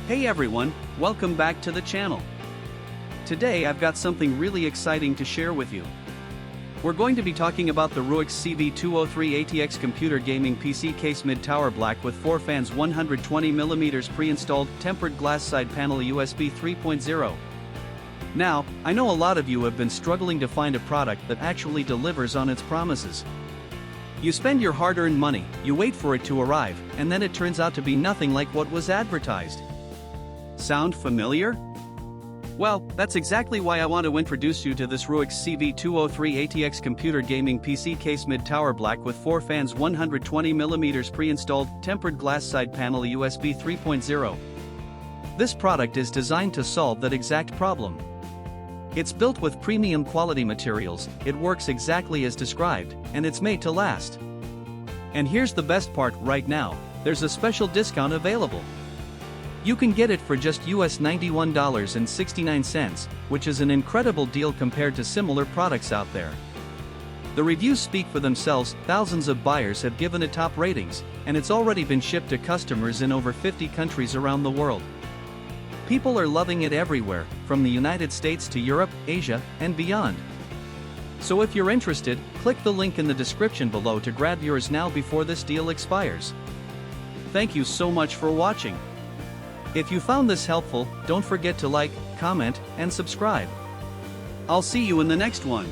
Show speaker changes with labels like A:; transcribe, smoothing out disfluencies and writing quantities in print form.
A: Hey everyone, welcome back to the channel. Today I've got something really exciting to share with you. We're going to be talking about the Ruix CV203 ATX computer gaming PC case mid-tower black with 4 fans 120mm pre-installed tempered glass side panel USB 3.0. Now, I know a lot of you have been struggling to find a product that actually delivers on its promises. You spend your hard-earned money, you wait for it to arrive, and then it turns out to be nothing like what was advertised. Sound familiar? Well, that's exactly why I want to introduce you to this Ruix CV203 ATX computer gaming PC case mid-tower black with 4 fans 120mm pre-installed tempered glass side panel USB 3.0. This product is designed to solve that exact problem. It's built with premium quality materials, it works exactly as described, and it's made to last. And here's the best part right now, there's a special discount available. You can get it for just US $91.69, which is an incredible deal compared to similar products out there. The reviews speak for themselves, thousands of buyers have given it top ratings, and it's already been shipped to customers in over 50 countries around the world. People are loving it everywhere, from the United States to Europe, Asia, and beyond. So if you're interested, click the link in the description below to grab yours now before this deal expires. Thank you so much for watching. If you found this helpful, don't forget to like, comment, and subscribe. I'll see you in the next one.